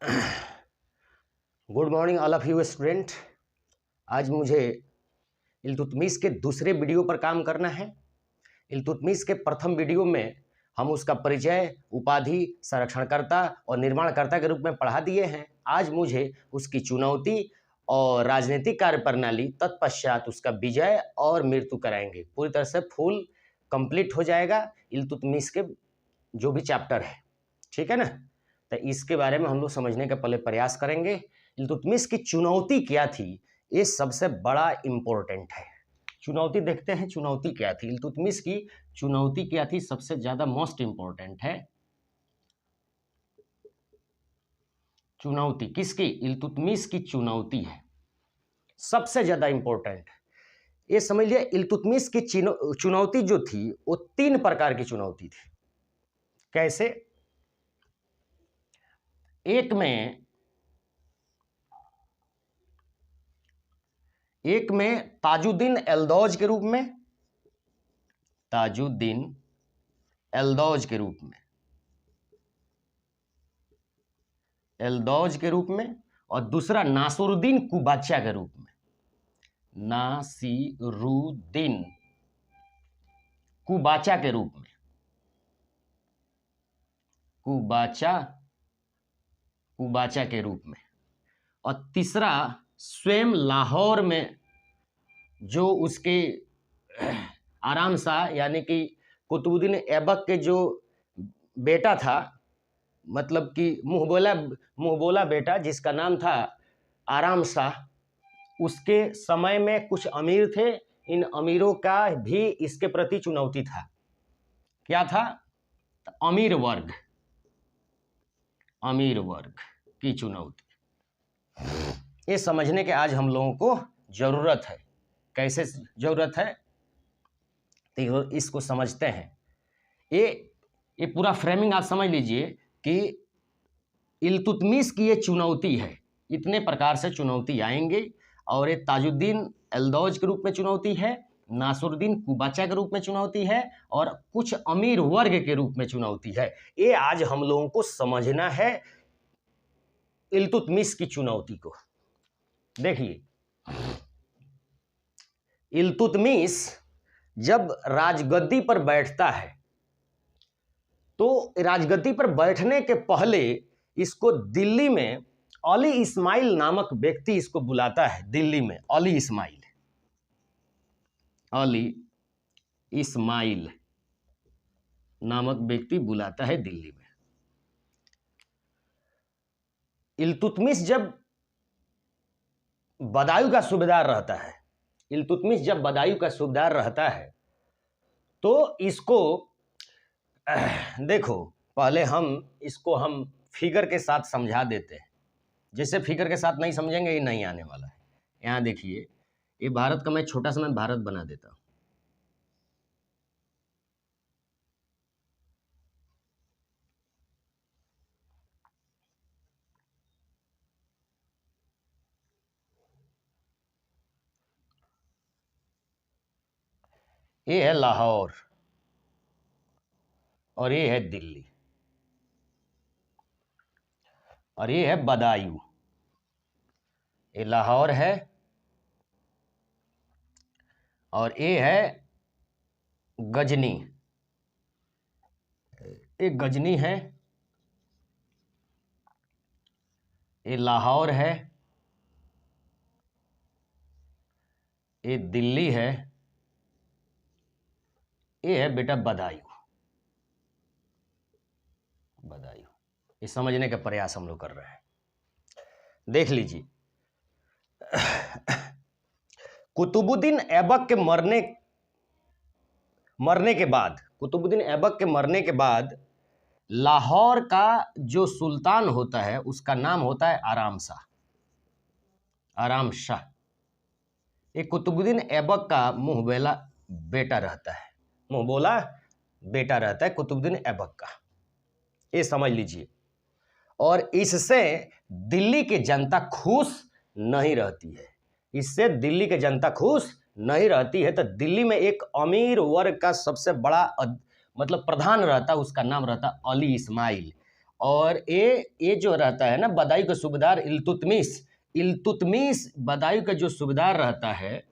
Good morning all of you student. आज मुझे इल्तुतमिश के दूसरे वीडियो पर काम करना है। इल्तुतमिश के प्रथम वीडियो में हम उसका परिचय, उपाधि, संरक्षणकर्ता और निर्माणकर्ता के रूप में पढ़ा दिए हैं। आज मुझे उसकी चुनौती और राजनीतिक कार्यप्रणाली, तत्पश्चात उसका विजय और मृत्यु कराएंगे। पूरी तरह से फुल कंप्लीट हो जाएगा इल्तुतमिश के जो भी चैप्टर है, ठीक है ना। तो इसके बारे में हम लोग समझने का पहले प्रयास करेंगे। इल्तुतमिश की चुनौती क्या थी, ये सबसे बड़ा इम्पोर्टेंट है। चुनौती देखते हैं, चुनौती क्या थी, इल्तुतमिश की चुनौती क्या थी, सबसे ज्यादा मोस्ट इम्पोर्टेंट है। चुनौती किसकी? इल्तुतमिश की चुनौती है, सबसे ज्यादा इम्पोर्टेंट। ये समझ लिया, इल्तुतमिश की चुनौती जो थी वो 3 प्रकार की चुनौती थी। कैसे? एक में ताजुद्दीन एल्दौज के रूप में, ताजुद्दीन एल्दौज के रूप में, एल्दौज के रूप में, और दूसरा नासिरुद्दीन कुबाचा के रूप में, नासिरुद्दीन कुबाचा के रूप में, कुबाचा के रूप में, और तीसरा स्वयं लाहौर में जो उसके आराम शाह यानी कि कुतुबुद्दीन ऐबक के जो बेटा था, मतलब कि मुंहबोला बेटा जिसका नाम था आराम शाह, उसके समय में कुछ अमीर थे। इन अमीरों का भी इसके प्रति चुनौती था। क्या था? अमीर वर्ग की चुनौती। ये समझने के आज हम लोगों को जरूरत है। कैसे जरूरत है, तो इसको समझते हैं। ये पूरा फ्रेमिंग आप समझ लीजिए कि इल्तुतमिश की ये चुनौती है। इतने प्रकार से चुनौती आएंगे, और ये ताजुद्दीन एल्दौज के रूप में चुनौती है, नासिरुद्दीन कुबाचा के रूप में चुनौती है, और कुछ अमीर वर्ग के रूप में चुनौती है। ये आज हम लोगों को समझना है इल्तुतमिश की चुनौती को। देखिए, इल्तुतमिश जब राजगद्दी पर बैठता है तो राजगद्दी पर बैठने के पहले इसको दिल्ली में अली इस्माइल नामक व्यक्ति इसको बुलाता है। दिल्ली में अली इस्माइल नामक व्यक्ति बुलाता है दिल्ली में। इल्तुतमिश जब बदायूं का सूबेदार रहता है, तो इसको देखो, पहले इसको हम फिगर के साथ समझा देते हैं। जैसे फिगर के साथ नहीं समझेंगे ये नहीं आने वाला है। यहाँ देखिए, ये भारत का मैं छोटा सा मैं भारत बना देता हूं। ये है लाहौर और ये है दिल्ली, और ये है बदायूं। ये लाहौर है और ये है गजनी। ये गजनी है, ये लाहौर है, ये दिल्ली है, ये है बेटा बदायूं। ये समझने का प्रयास हम लोग कर रहे हैं। देख लीजिए, कुतुबुद्दीन ऐबक के मरने के बाद लाहौर का जो सुल्तान होता है उसका नाम होता है आराम शाह। ये कुतुबुद्दीन ऐबक का मुंहबोला बेटा रहता है कुतुबुद्दीन ऐबक का। ये समझ लीजिए, और इससे दिल्ली की जनता खुश नहीं रहती है। तो दिल्ली में एक अमीर वर्ग का सबसे बड़ा मतलब प्रधान रहता है, उसका नाम रहता अली इस्माइल। और ये जो रहता है ना बदायूं का सूबेदार इल्तुतमिश बदायूं का जो सूबेदार रहता है,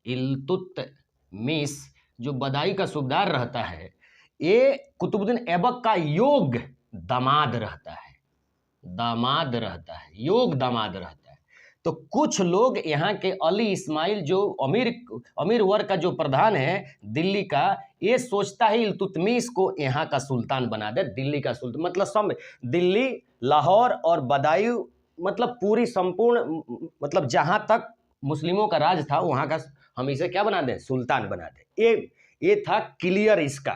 इल्तुतमिश जो बदायूं का सूबेदार रहता है, ये कुतुबुद्दीन ऐबक का योग दामाद रहता है, योग दामाद रहता है। तो कुछ लोग यहाँ के अली इस्माइल जो अमीर वर्ग का जो प्रधान है दिल्ली का, ये सोचता है इल्तुतमिश को यहाँ का सुल्तान बना दे, दिल्ली का सुल्तान, मतलब सब दिल्ली, लाहौर और बदायूं, मतलब पूरी संपूर्ण, मतलब जहाँ तक मुस्लिमों का राज था वहाँ का हम इसे क्या बना दें, सुल्तान बना दें। ये था क्लियर, इसका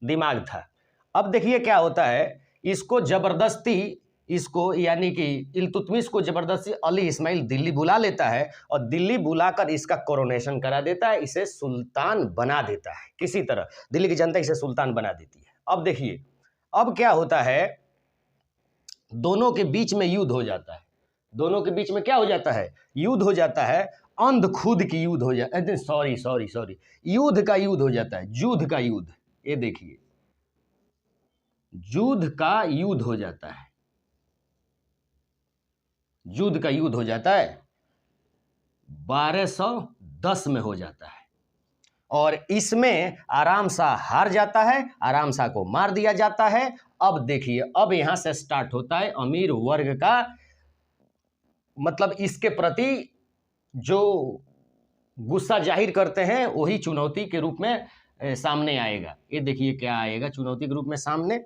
दिमाग था। अब देखिए क्या होता है, इसको जबरदस्ती, इसको यानी कि इल्तुतमिश को जबरदस्ती अली इस्माइल दिल्ली बुला लेता है और दिल्ली बुलाकर इसका कोरोनेशन करा देता है, इसे सुल्तान बना देता है। किसी तरह दिल्ली की जनता इसे सुल्तान बना देती है। अब देखिए अब क्या होता है, दोनों के बीच में युद्ध हो जाता है। दोनों के बीच में क्या हो जाता है, युद्ध हो जाता है, अंधखुद की युद्ध हो जाता है, सॉरी युद्ध का युद्ध हो जाता है, युद्ध का युद्ध। ये देखिए युद्ध का युद्ध हो जाता है, युद्ध का युद्ध हो जाता है 1210 में हो जाता है और इसमें आराम शाह हार जाता है, आराम शाह को मार दिया जाता है। अब देखिए अब यहां से स्टार्ट होता है अमीर वर्ग का, मतलब इसके प्रति जो गुस्सा जाहिर करते हैं वही चुनौती के रूप में सामने आएगा। ये देखिए क्या आएगा चुनौती के रूप में सामने,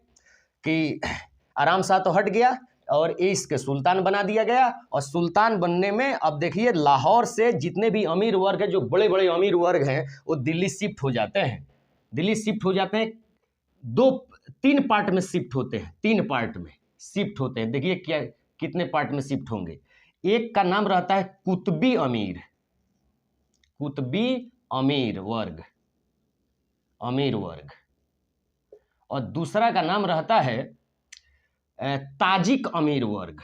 कि आराम शाह तो हट गया और इसके सुल्तान बना दिया गया। और सुल्तान बनने में अब देखिए लाहौर से जितने भी अमीर वर्ग हैं, जो बड़े बड़े अमीर वर्ग हैं, वो दिल्ली शिफ्ट हो जाते हैं। दिल्ली शिफ्ट हो जाते हैं, 3 पार्ट में शिफ्ट होते हैं, 3 पार्ट में शिफ्ट होते हैं। देखिए क्या कितने पार्ट में शिफ्ट होंगे। एक का नाम रहता है कुतुबी अमीर वर्ग, और दूसरा का नाम रहता है ताजिक अमीर वर्ग,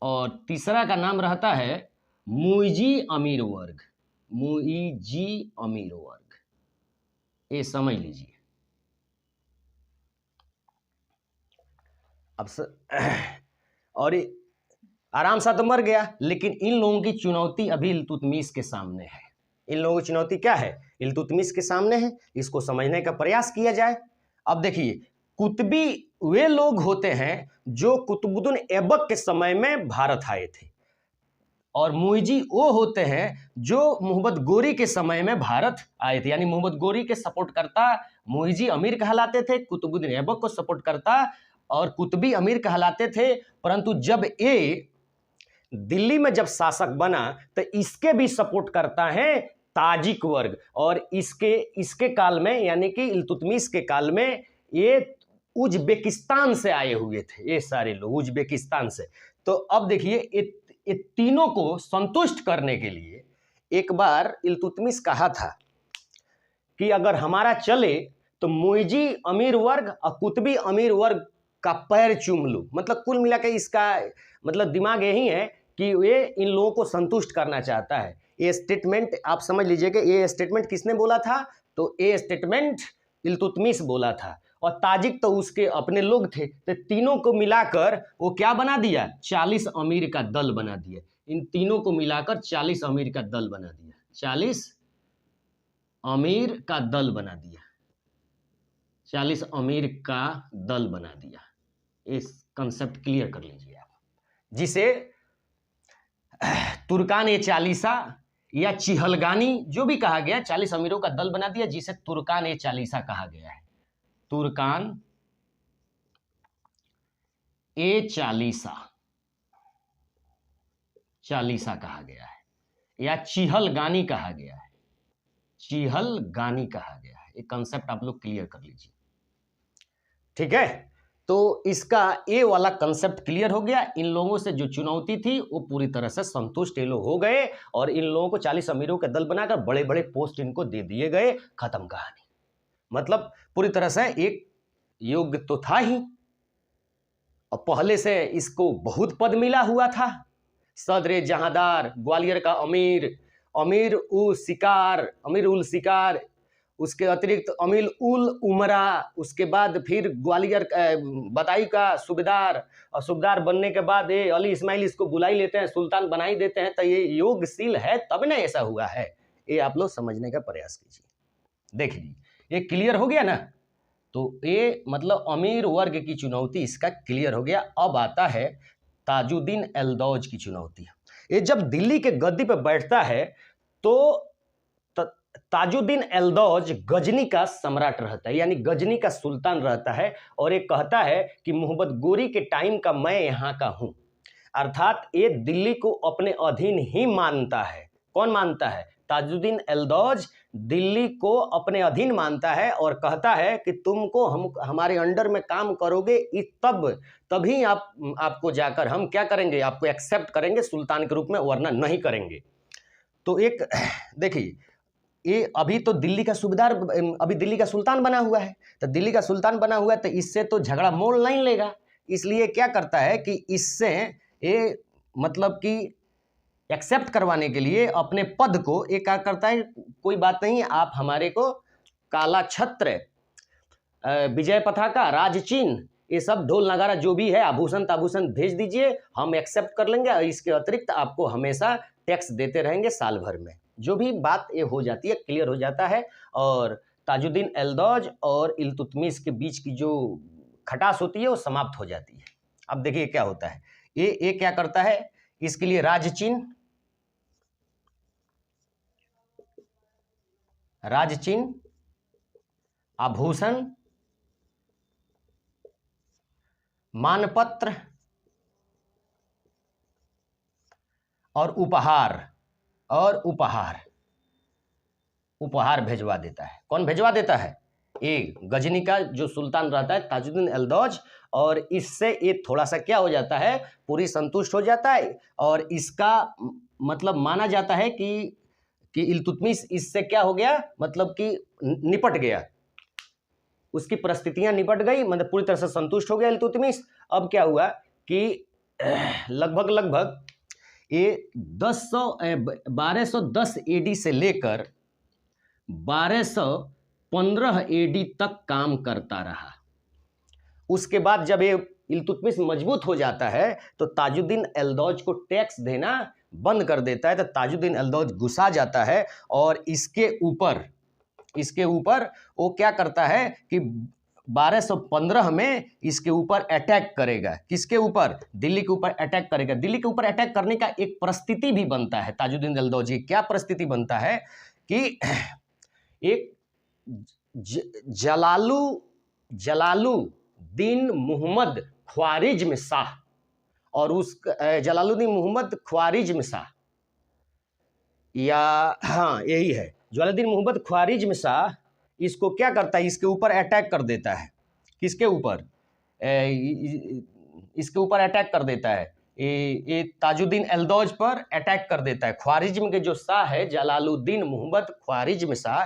और तीसरा का नाम रहता है मुइजी अमीर वर्ग। ये समझ लीजिए। अब और आराम शाह तो मर गया, लेकिन इन लोगों की चुनौती अभी इल्तुतमिश के सामने है। इन लोगों की चुनौती क्या है, इल्तुतमिश के सामने है। इसको समझने का प्रयास किया जाए। अब देखिए कुतुबी वे लोग होते हैं जो कुतुबुद्दीन ऐबक के समय में भारत आए थे, और मुइजी वो होते हैं जो मोहम्मद गोरी के समय में भारत आए थे। यानी मोहम्मद गोरी के सपोर्ट करता मुइजी अमीर कहलाते थे, कुतुबुद्दीन ऐबक को सपोर्ट करता और कुतुबी अमीर कहलाते थे। परंतु जब ये दिल्ली में जब शासक बना तो इसके भी सपोर्ट करता है ताजिक वर्ग, और इसके काल में यानी कि इल्तुतमिश के काल में ये उज्बेकिस्तान से आए हुए थे, ये सारे लोग उज्बेकिस्तान से। तो अब देखिए ये तीनों को संतुष्ट करने के लिए एक बार इल्तुतमिश कहा था कि अगर हमारा चले तो मुइजी अमीर वर्ग और कुतुबी अमीर वर्ग का पैर चूम लूं। मतलब कुल मिला के इसका मतलब दिमाग यही है कि ये इन लोगों को संतुष्ट करना चाहता है। ये स्टेटमेंट आप समझ लीजिए कि ये स्टेटमेंट किसने बोला था, तो ये स्टेटमेंट इल्तुतमिश बोला था, और ताजिक तो उसके अपने लोग थे। तो तीनों को मिलाकर वो क्या बना दिया, 40 अमीर का दल बना दिया। इन तीनों को मिलाकर 40 अमीर का दल बना दिया, 40 अमीर का दल बना दिया, 40 अमीर का दल बना दिया। इस कंसेप्ट क्लियर कर लीजिए आप, जिसे तुर्कान-ए-चालीसा या चिहलगानी जो भी कहा गया, 40 अमीरों का दल बना दिया, जिसे तुर्कान-ए-चालीसा कहा गया है। तुर्कान-ए-चालीसा कहा गया है, या चिहलगानी कहा गया है, ये कंसेप्ट आप लोग क्लियर कर लीजिए। ठीक है, तो इसका ये वाला कंसेप्ट क्लियर हो गया। इन लोगों से जो चुनौती थी वो पूरी तरह से संतुष्ट ये लोग हो गए, और इन लोगों को 40 अमीरों के दल बनाकर बड़े बड़े पोस्ट इनको दे दिए गए। खत्म कहानी। मतलब पूरी तरह से एक योग्य तो था ही, और पहले से इसको बहुत पद मिला हुआ था। सदर जहांदार, ग्वालियर का अमीर, अमीर उल शिकार, उसके अतिरिक्त अमील उल उमरा, उसके बाद फिर ग्वालियर बदायूं का सूबेदार, और सूबेदार बनने के बाद ये अली इस्माइल इसको बुला ही लेते हैं, सुल्तान बना ही देते हैं। तो ये योगशील है तब ना ऐसा हुआ है, ये आप लोग समझने का प्रयास कीजिए। देखिए ये क्लियर हो गया ना, तो ये मतलब अमीर वर्ग की चुनौती इसका क्लियर हो गया। अब आता है ताजुद्दीन एल्दौज की चुनौती। ये जब दिल्ली के गद्दी पर बैठता है तो ताजुद्दीन एल्दौज गजनी का सम्राट रहता है, यानी गजनी का सुल्तान रहता है, और ये कहता है कि मोहम्मद गोरी के टाइम का मैं यहाँ का हूँ, अर्थात ये दिल्ली को अपने अधीन ही मानता है। कौन मानता है? ताजुद्दीन एल्दौज दिल्ली को अपने अधीन मानता है और कहता है कि तुमको हमारे अंडर में काम करोगे तभी आपको जाकर हम क्या करेंगे, आपको एक्सेप्ट करेंगे सुल्तान के रूप में, वरना नहीं करेंगे। तो एक देखिए ये अभी तो दिल्ली का सूबेदार, अभी दिल्ली का सुल्तान बना हुआ है, तो दिल्ली का सुल्तान बना हुआ है तो इससे तो झगड़ा मोल नहीं लेगा, इसलिए क्या करता है कि इससे ये मतलब कि एक्सेप्ट करवाने के लिए अपने पद को एक क्या करता है, कोई बात नहीं, आप हमारे को काला छत्र, विजय पताका, राज चिन्ह, ये सब ढोल नगारा जो भी है, आभूषण ताभूषण भेज दीजिए, हम एक्सेप्ट कर लेंगे, और इसके अतिरिक्त आपको हमेशा टैक्स देते रहेंगे साल भर में। जो भी बात ये हो जाती है, क्लियर हो जाता है, और ताजुद्दीन एल्दौज और इल्तुतमिश के बीच की जो खटास होती है वो समाप्त हो जाती है। अब देखिए क्या होता है, ये क्या करता है, इसके लिए राज चिन्ह, आभूषण, मानपत्र और उपहार भेजवा देता है। कौन भेजवा देता है? ये गजनी का जो सुल्तान रहता है ताजुद्दीन एल्दौज, और इससे ये थोड़ा सा क्या हो जाता है, पूरी संतुष्ट हो जाता है, और इसका मतलब माना जाता है कि इल्तुतमिश इससे क्या हो गया, मतलब कि निपट गया, उसकी परिस्थितियां निपट गई, मतलब पूरी तरह से संतुष्ट हो गया इल्तुतमिश। अब क्या हुआ कि लगभग ये 1210 एडी से लेकर 1215 एडी तक काम करता रहा। उसके बाद जब ये इल्तुतमिश मजबूत हो जाता है तो ताजुद्दीन एल्दौज को टैक्स देना बंद कर देता है। तो ताजुद्दीन एल्दौज गुस्सा जाता है और इसके ऊपर वो क्या करता है कि 1215 में इसके ऊपर अटैक करेगा। किसके ऊपर? दिल्ली के ऊपर अटैक करेगा। दिल्ली के ऊपर अटैक करने का एक परिस्थिति भी बनता है ताजुद्दीन एल्दौज की। क्या परिस्थिति बनता है कि एक जलालुद्दीन मोहम्मद ख्वारिज्म शाह, और उस जलालुद्दीन मोहम्मद ख्वारिज्म शाह, या हाँ यही है, जलालुद्दीन मोहम्मद ख्वारिज्म शाह इसको क्या करता है, इसके ऊपर अटैक कर देता है। किसके ऊपर? इसके ऊपर अटैक कर देता है, ये ताजुद्दीन एल्दौज पर अटैक कर देता है। ख्वारिज्म के जो शाह है जलालुद्दीन मोहम्मद ख्वारिज्म शाह,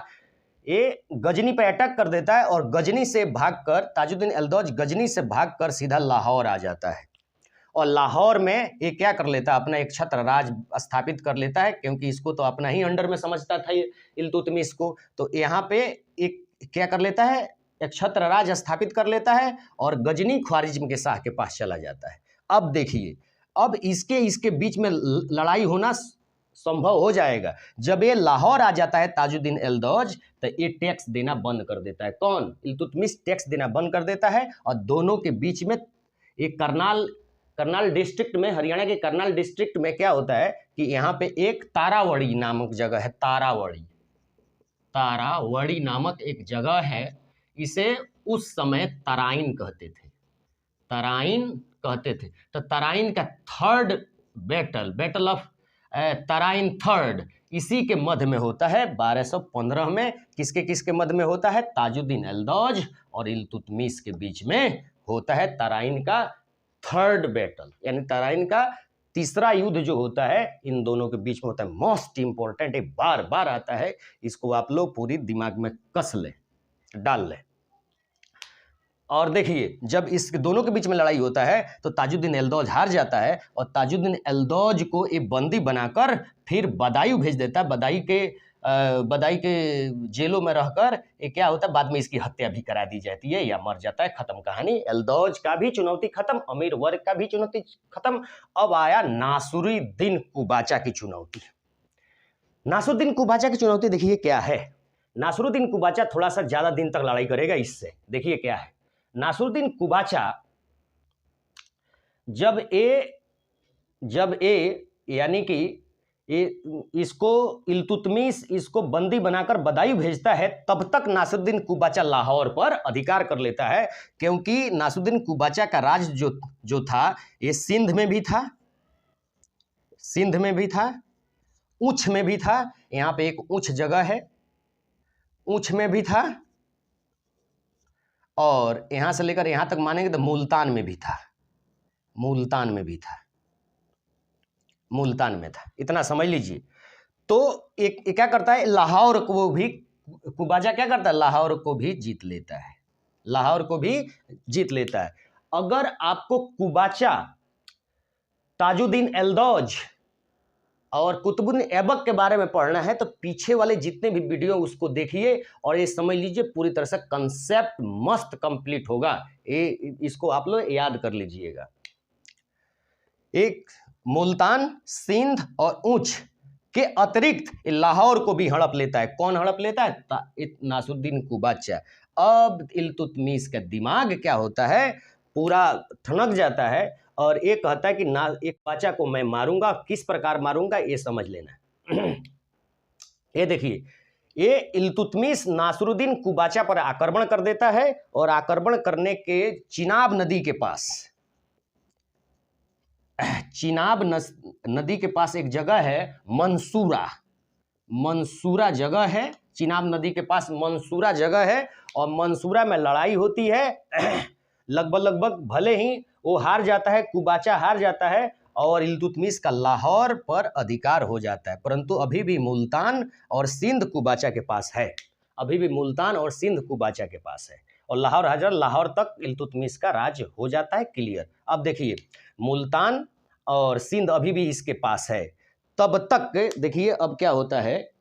ये गजनी पर अटैक कर देता है, और गजनी से भागकर ताजुद्दीन एल्दौज गजनी से भागकर सीधा लाहौर आ जाता है, और लाहौर में ये क्या कर लेता है, अपना एक छत्र राज स्थापित कर लेता है, क्योंकि इसको तो अपना ही अंडर में समझता था ये इल्तुतमिश को। तो यहाँ पे एक क्या कर लेता है, एक छत्र राज स्थापित कर लेता है और गजनी ख्वारिज्म के शाह के पास चला जाता है। अब देखिए, अब इसके बीच में लड़ाई होना संभव हो जाएगा जब ये लाहौर आ जाता है ताजुद्दीन एल्दौज, तो ये टैक्स देना बंद कर देता है। कौन? इल्तुतमिश टैक्स देना बंद कर देता है, और दोनों के बीच में एक करनाल डिस्ट्रिक्ट में, हरियाणा के करनाल डिस्ट्रिक्ट में क्या होता है कि यहाँ पे एक तारावड़ी नामक जगह है। तारावड़ी नामक एक जगह है, इसे उस समय तराइन कहते थे। तो तराइन का third battle of Tarain third इसी के मध्य में होता है 1215 में। किसके मध्य में होता है? ताजुद्दीन एल्दौज और इल्तुतमिश के बीच में होता है तराइन का थर्ड बैटल, यानी तराइन का तीसरा युद्ध जो होता है इन दोनों के बीच में होता है। मोस्ट इंपॉर्टेंट, एक बार आता है, इसको आप लोग पूरी दिमाग में कस ले, डाल ले। और देखिए, जब इस दोनों के बीच में लड़ाई होता है तो ताजुद्दीन एल्दौज हार जाता है, और ताजुद्दीन एल्दौज को एक बंदी बनाकर फिर बदायूं भेज देता है। बदाई के जेलों में रहकर ये क्या होता है, बाद में इसकी हत्या भी करा दी जाती है या मर जाता है, खत्म कहानी। एल्दौज का भी चुनौती खत्म, अमीर वर्ग का भी चुनौती खत्म। अब आया नासुरुद्दीन कुबाचा की चुनौती। नासुरुद्दीन कुबाचा की चुनौती देखिए क्या है। नासुरुद्दीन कुबाचा थोड़ा सा ज्यादा दिन तक लड़ाई करेगा इससे। देखिए क्या है, नासुरुद्दीन कुबाचा जब ए यानी कि इसको इल्तुतमिश इसको बंदी बनाकर बदायूं भेजता है, तब तक नासुरुद्दीन कुबाचा लाहौर पर अधिकार कर लेता है, क्योंकि नासुरुद्दीन कुबाचा का राज जो था ये सिंध में भी था, ऊंच में भी था। यहाँ पे एक ऊंच जगह है, ऊंच में भी था, और यहां से लेकर यहां तक मानेंगे तो मुल्तान में भी था, मुल्तान में था, इतना समझ लीजिए। तो एक क्या करता है, लाहौर को भी कुबाचा क्या करता है, लाहौर को भी जीत लेता है। अगर आपको कुबाचा, ताजुद्दीन एल्दौज और कुतुबुद्दीन ऐबक के बारे में पढ़ना है तो पीछे वाले जितने भी वीडियो उसको देखिए और ये समझ लीजिए पूरी तरह से कंसेप्ट मस्त कंप्लीट होगा। इसको आप लोग याद कर लीजिएगा। एक मुल्तान, सिंध और ऊंच के अतिरिक्त लाहौर को भी हड़प लेता है। कौन हड़प लेता है? नासुरुद्दीन कुबाचा। अब इल्तुतमिश का दिमाग क्या होता है, पूरा ठनक जाता है और ये कहता है कि एक कुबाचा को मैं मारूंगा, किस प्रकार मारूंगा ये समझ लेना। ये देखिए, ये इल्तुतमिश नासुरुद्दीन कुबाचा पर आक्रमण कर देता है और आक्रमण करने के चिनाब नदी के पास एक जगह है मंसूरा जगह है। चिनाब नदी के पास मंसूरा जगह है और मंसूरा में लड़ाई होती है। लगभग भले ही वो हार जाता है, कुबाचा हार जाता है और इल्तुतमिश का लाहौर पर अधिकार हो जाता है, परंतु अभी भी मुल्तान और सिंध कुबाचा के पास है, और लाहौर तक इल्तुतमिश का राज हो जाता है क्लियर। अब देखिए, मुल्तान और सिंध अभी भी इसके पास है। तब तक देखिए अब क्या होता है,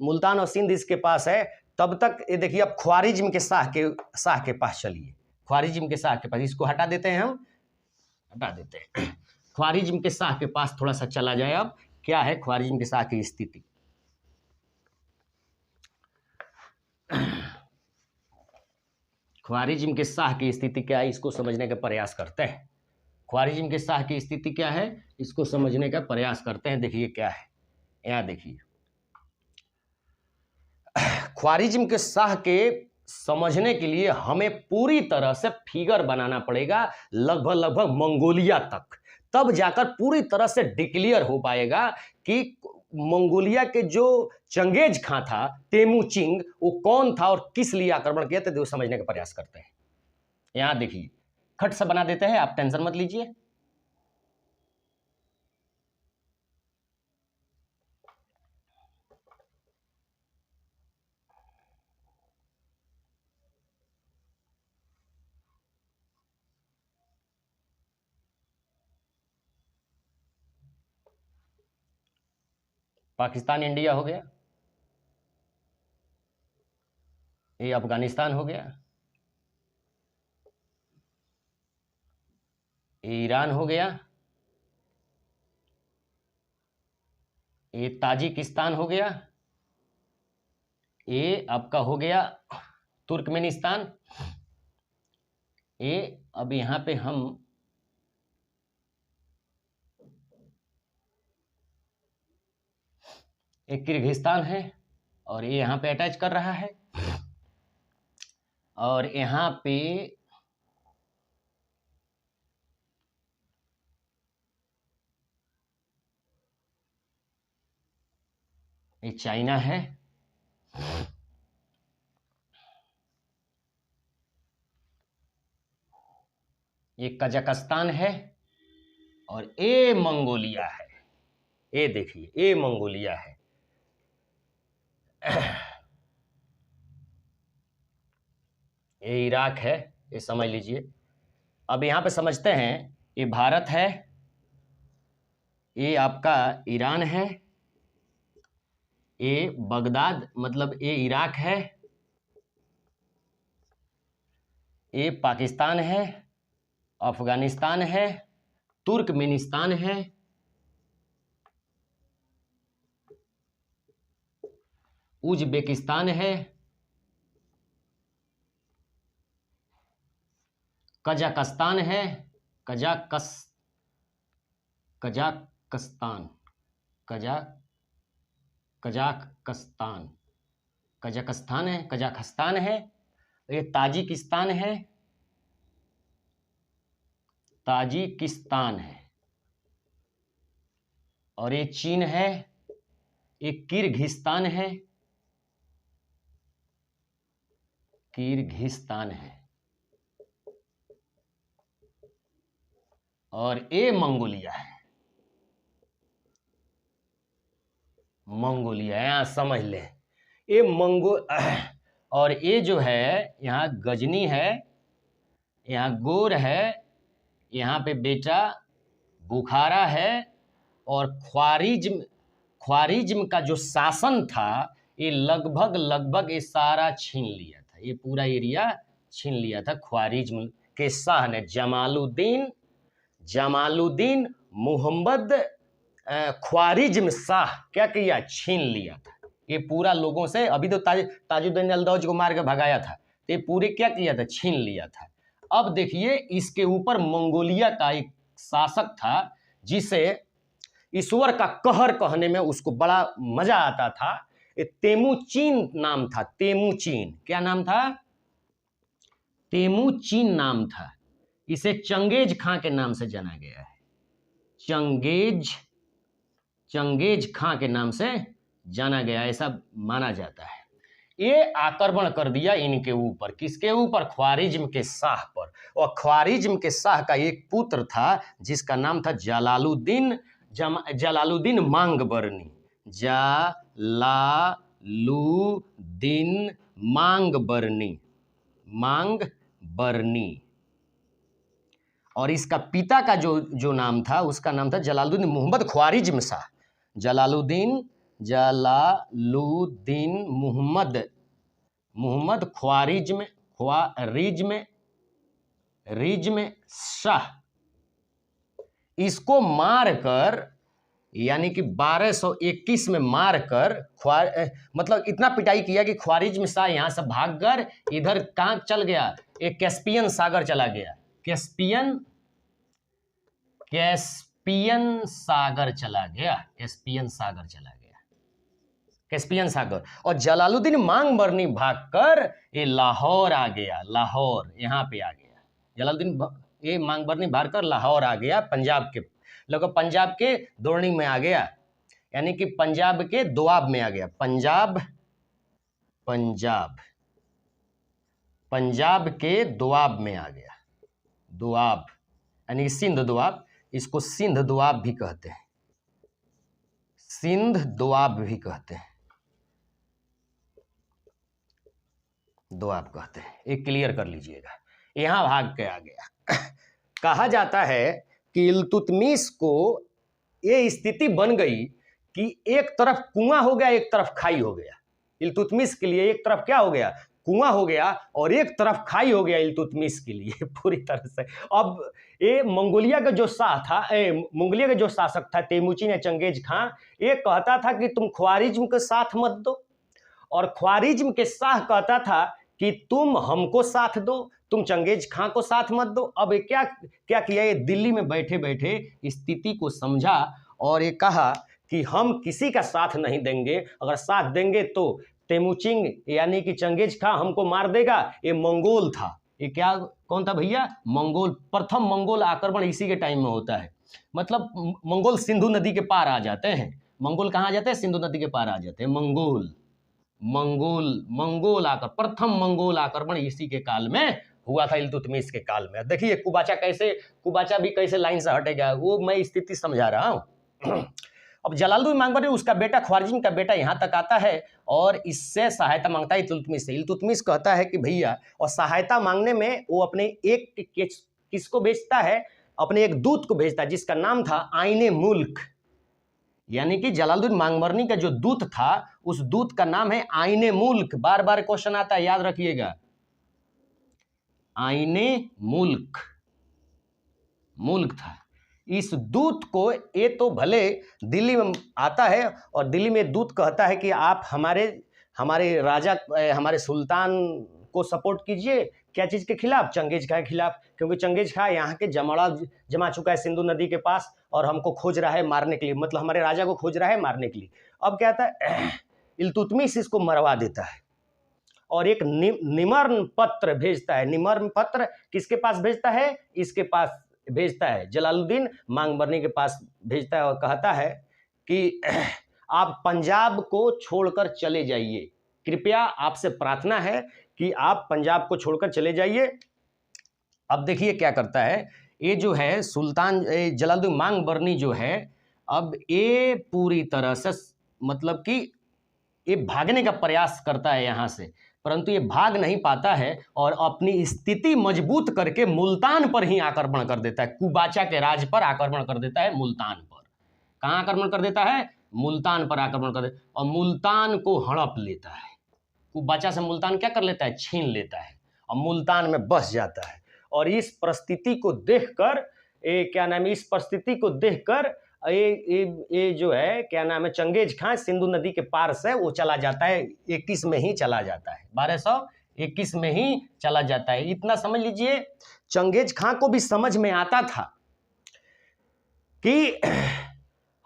मुल्तान और सिंध इसके पास है, तब तक ये देखिए अब ख्वारिज्म के शाह के पास चलिए। ख्वारिज्म के शाह के पास, इसको हटा देते हैं, ख्वारिज्म के शाह के पास थोड़ा सा चला जाए। अब क्या है ख्वारिज्म के शाह की स्थिति? ख्वारिज्म के शाह की स्थिति क्या है, इसको समझने का प्रयास करते हैं। ख्वारिज्म के शाह की स्थिति क्या है, इसको समझने का प्रयास करते हैं। देखिए क्या है, यहाँ देखिए, ख्वारिज्म के शाह के समझने के लिए हमें पूरी तरह से फिगर बनाना पड़ेगा, लगभग मंगोलिया तक, तब जाकर पूरी तरह से डिक्लेयर हो पाएगा कि मंगोलिया के जो चंगेज खां था, तेमुचिंग, वो कौन था और किस लिए आक्रमण किया था, वो समझने का प्रयास करते हैं। यहां देखिए, खट से बना देते हैं, आप टेंशन मत लीजिए। पाकिस्तान इंडिया हो गया, ये अफगानिस्तान हो गया, ये ईरान हो गया, ये ताजिकिस्तान हो गया, ये आपका हो गया तुर्कमेनिस्तान, ये अब यहाँ पे हम एक किर्गिस्तान है और ये यहाँ पे अटैच कर रहा है, और यहाँ पे ये चाइना है, ये कजाकिस्तान है, और ये मंगोलिया है। ये देखिए, ये मंगोलिया है। ये इराक है, ये समझ लीजिए। अब यहाँ पे समझते हैं, ये भारत है, ये आपका ईरान है, ए बगदाद मतलब ए इराक है, ए पाकिस्तान है, अफगानिस्तान है, तुर्कमेनिस्तान है, उज्बेकिस्तान है, कजाकिस्तान है, कजाकिस्तान है, कजाकिस्तान है, ये ताजिकिस्तान है, और ये चीन है, ये किर्गिस्तान है, और ये मंगोलिया है। यहाँ समझ ले, ये और ये जो है यहाँ गजनी है, यहाँ गोर है, यहाँ पे बेटा बुखारा है, और ख्वारिज्म का जो शासन था ये लगभग ये सारा छीन लिया था, ये पूरा एरिया छीन लिया था ख्वारिज्म के शाह ने। जमालुद्दीन मोहम्मद ख्वारिज्म शाह क्या किया, छीन लिया था ये पूरा लोगों से। अभी तो ताजुद्दीन अल्दौज को मार के भगाया था, तो ये पूरे क्या किया था, छीन लिया था। अब देखिए इसके ऊपर मंगोलिया का एक शासक था जिसे ईश्वर का कहर कहने में उसको बड़ा मजा आता था। तेमुचीन नाम था, तेमुचीन। क्या नाम था, तेमुचीन नाम था। इसे चंगेज खां के नाम से जाना गया है, चंगेज खां के नाम से जाना गया, ऐसा माना जाता है। ये आक्रमण कर दिया इनके ऊपर, किसके ऊपर, ख्वारिज्म के शाह पर। और ख्वारिज्म के शाह का एक पुत्र था जिसका नाम था जलालुद्दीन मांगबरनी, जलालुद्दीन मांगबरनी। और इसका पिता का जो नाम था उसका नाम था जलालुद्दीन मोहम्मद ख्वारिज्म शाह। जलालुद्दीन मोहम्मद ख्वारिज्म शाह। इसको मारकर यानी कि 1221 में मारकर मतलब इतना पिटाई किया कि ख्वारिज्म शाह यहाँ से भागकर इधर कहाँ चल गया, एक कैस्पियन सागर चला गया, कैस्पियन सागर चला गया। और जलालुद्दीन मांगबरनी भागकर ये लाहौर आ गया, यहाँ पे आ गया। जलालुद्दीन ये मांगबरनी भागकर लाहौर आ गया, पंजाब के दोरनी में आ गया, यानी कि पंजाब के दोआब में आ गया। पंजाब के दोआब में आ गया, दोआब यानी कि सिंध दोआब, इसको सिंध दोआब भी कहते हैं, दोआब कहते हैं, एक क्लियर कर लीजिएगा। यहां भाग के आ गया। कहा जाता है कि इल्तुतमिश को ये स्थिति बन गई कि एक तरफ कुआं हो गया, एक तरफ खाई हो गया। इल्तुतमिश के लिए एक तरफ क्या हो गया, कुआं हो गया, और एक तरफ खाई हो गया इल्तुतमिश के लिए पूरी तरह से। अब ये मंगोलिया का जो शासक था तेमुचीन या चंगेज खां, ये कहता था कि तुम ख्वारिज्म के साथ मत दो, और ख्वारिज्म के शाह कहता था कि तुम हमको साथ दो, तुम चंगेज खां को साथ मत दो। अब ये क्या किया, ये दिल्ली में बैठे बैठे स्थिति को समझा और ये कहा कि हम किसी का साथ नहीं देंगे, अगर साथ देंगे तो तेमुचिंग यानी कि चंगेज खां हमको मार देगा। ये मंगोल था, ये कौन था भैया, मंगोल। प्रथम मंगोल आक्रमण इसी के टाइम में होता है, मतलब मंगोल सिंधु नदी के पार आ जाते हैं। मंगोल कहाँ आ जाते हैं, सिंधु नदी के पार आ जाते हैं मंगोल आकर प्रथम मंगोल आक्रमण इसी के काल में हुआ था, इल्तुतमिश के काल में। देखिए कुबाचा भी कैसे लाइन से हटेगा, वो मैं स्थिति समझा रहा हूँ। अब जलालुद्दीन मांगबरनी उसका बेटा ख्वारिज्म का बेटा यहाँ तक आता है और इससे सहायता मांगता है इल्तुतमिश से। इल्तुतमिश कहता है कि भैया, और सहायता मांगने में वो अपने किसको भेजता है, अपने एक दूत को भेजता है जिसका नाम था आईने मुल्क, यानी कि जलालुद्दीन मांगबरनी का जो दूत था उस दूत का नाम है आईने मुल्क। बार बार क्वेश्चन आता है, याद रखिएगा, आईने मुल्क, मुल्क था। इस दूत को, ये तो भले दिल्ली में आता है और दिल्ली में दूत कहता है कि आप हमारे राजा, हमारे सुल्तान को सपोर्ट कीजिए। क्या चीज़ के खिलाफ? चंगेज खां के खिलाफ, क्योंकि चंगेज खां यहाँ के जमा चुका है सिंधु नदी के पास और हमको खोज रहा है मारने के लिए, मतलब हमारे राजा को खोज रहा है मारने के लिए। अब क्या आता है, इल्तुतमिश इसको मरवा देता है और एक निमरण पत्र भेजता है। निमरण पत्र किसके पास भेजता है? इसके पास भेजता है, जलालुद्दीन मांगबरनी के पास भेजता है और कहता है कि आप पंजाब को छोड़कर चले जाइए, कृपया आपसे प्रार्थना है कि आप पंजाब को छोड़कर चले जाइए। अब देखिए क्या करता है, ये जो है सुल्तान जलालुद्दीन मांगबरनी जो है, अब ये पूरी तरह से मतलब कि ये भागने का प्रयास करता है यहाँ से, परंतु ये भाग नहीं पाता है और अपनी स्थिति मजबूत करके मुल्तान पर ही आक्रमण कर देता है। कुबाचा के राज पर आक्रमण कर देता है, मुल्तान पर। कहाँ आक्रमण कर देता है? मुल्तान पर आक्रमण कर देता है और मुल्तान को हड़प लेता है। कुबाचा से मुल्तान क्या कर लेता है? छीन लेता है और मुल्तान में बस जाता है। और इस परिस्थिति को देखकर इस परिस्थिति को देखकर ये जो है क्या नाम है, चंगेज खां सिंधु नदी के पार से वो चला जाता है, 21 में ही चला जाता है, 1221 में ही चला जाता है। इतना समझ लीजिए, चंगेज खां को भी समझ में आता था कि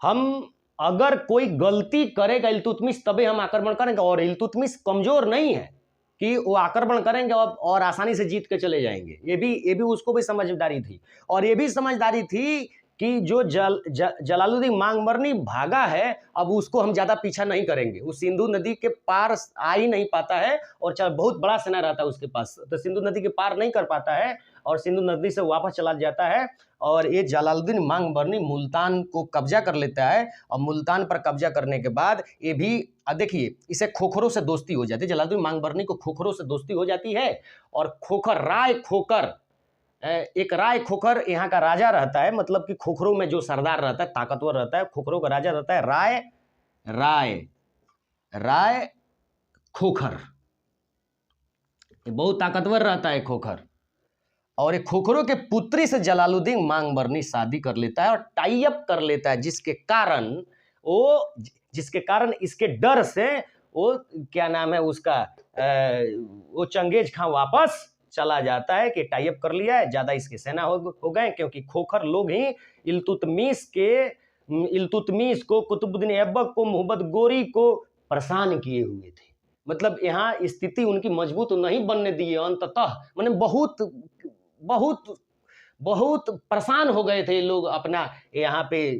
हम अगर कोई गलती करेगा इल्तुतमिश तभी हम आक्रमण करेंगे, और इल्तुतमिश कमजोर नहीं है कि वो आक्रमण करेंगे और आसानी से जीत के चले जाएंगे। ये भी उसको भी समझदारी थी। और ये भी समझदारी थी कि जो जलालुद्दीन मांगबरनी भागा है, अब उसको हम ज़्यादा पीछा नहीं करेंगे। वो सिंधु नदी के पार आ ही नहीं पाता है और बहुत बड़ा सेना रहता है उसके पास, तो सिंधु नदी के पार नहीं कर पाता है और सिंधु नदी से वापस चला जाता है। और ये जलालुद्दीन मांगबरनी मुल्तान को कब्जा कर लेता है और मुल्तान पर कब्जा करने के बाद ये भी देखिए, इसे खोखरों से दोस्ती हो जाती है। जलालुद्दीन मांगबरनी को खोखरों से दोस्ती हो जाती है और एक राय खोखर यहाँ का राजा रहता है, मतलब कि खोखरों में जो सरदार रहता है, ताकतवर रहता है, खोखरों का राजा रहता है राय खोखर। ये बहुत ताकतवर रहता है खोखर, और एक खोखरों के पुत्री से जलालुद्दीन मांगबरनी शादी कर लेता है और टाई अप कर लेता है, जिसके कारण इसके डर से वो क्या नाम है उसका, वो चंगेज खां वापस चला जाता है कि टाई अप कर लिया है, ज्यादा इसके सेना हो गए, क्योंकि खोखर लोग ही इल्तुतमिश को, कुतुबुद्दीन ऐबक को, मोहम्मद गोरी को परेशान किए हुए थे। मतलब यहाँ स्थिति उनकी मजबूत नहीं बनने दिए, अंततः मैंने बहुत परेशान हो गए थे लोग अपना यहाँ पे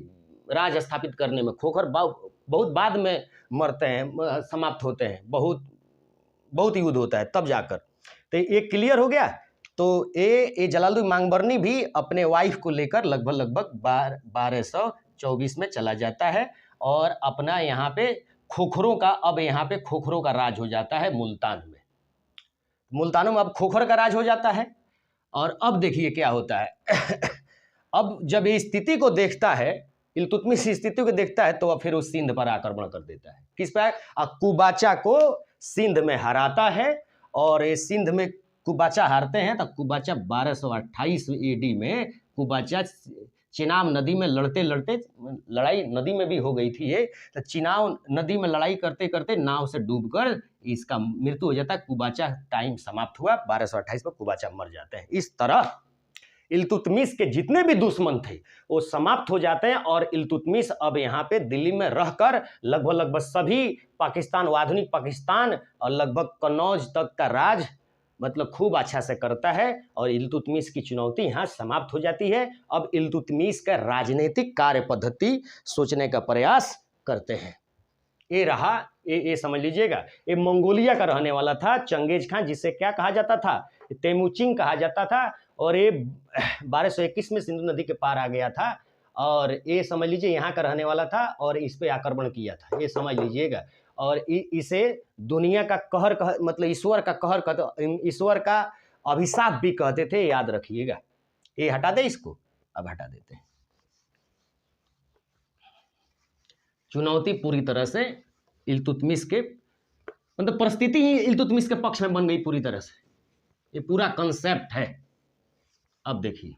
राज स्थापित करने में। खोखर बहुत बाद में मरते हैं, समाप्त होते हैं, बहुत युद्ध होता है तब जाकर। तो ये क्लियर हो गया। तो ये जलालुद्दीन मांगबरनी भी अपने वाइफ को लेकर लगभग 1224 में चला जाता है और अपना यहाँ पे खोखरों का राज हो जाता है मुल्तान में। मुल्तानों में अब खोखर का राज हो जाता है। और अब देखिए क्या होता है अब जब ये स्थिति को देखता है, इल्तुतमिश स्थिति को देखता है, तो अब फिर उस सिंध पर आक्रमण कर देता है। किस पर? कुबाचा को सिंध में हराता है। और ये सिंध में कुबाचा हारते हैं तो कुबाचा 1228 AD में कुबाचा चिनाब नदी में लड़ाई नदी में भी हो गई थी ये, तो चिनाब नदी में लड़ाई करते करते नाव से डूबकर इसका मृत्यु हो जाता है। कुबाचा टाइम समाप्त हुआ, 1228 में कुबाचा मर जाते हैं। इस तरह इल्तुतमिश के जितने भी दुश्मन थे वो समाप्त हो जाते हैं और इल्तुतमिश अब यहाँ पे दिल्ली में रहकर लगभग सभी पाकिस्तान, आधुनिक पाकिस्तान और लगभग कन्नौज तक का राज मतलब खूब अच्छा से करता है और इल्तुतमिश की चुनौती यहाँ समाप्त हो जाती है। अब इल्तुतमिश का राजनीतिक कार्य पद्धति सोचने का प्रयास करते हैं। ये रहा, ये समझ लीजिएगा, ये मंगोलिया का रहने वाला था चंगेज खां, जिसे क्या कहा जाता था? तेमुचिंग कहा जाता था। और ये 1221 में सिंधु नदी के पार आ गया था और ये समझ लीजिए यहाँ का रहने वाला था और इस पे आक्रमण किया था, ये समझ लीजिएगा। और इसे दुनिया का कहर मतलब ईश्वर का कहर, ईश्वर का अभिशाप भी कहते थे, याद रखिएगा। ये हटा दे इसको, अब हटा देते हैं। चुनौती पूरी तरह से इल्तुतमिश के मतलब परिस्थिति ही इल्तुतमिश के पक्ष में बन गई पूरी तरह से। ये पूरा कंसेप्ट है। अब देखिए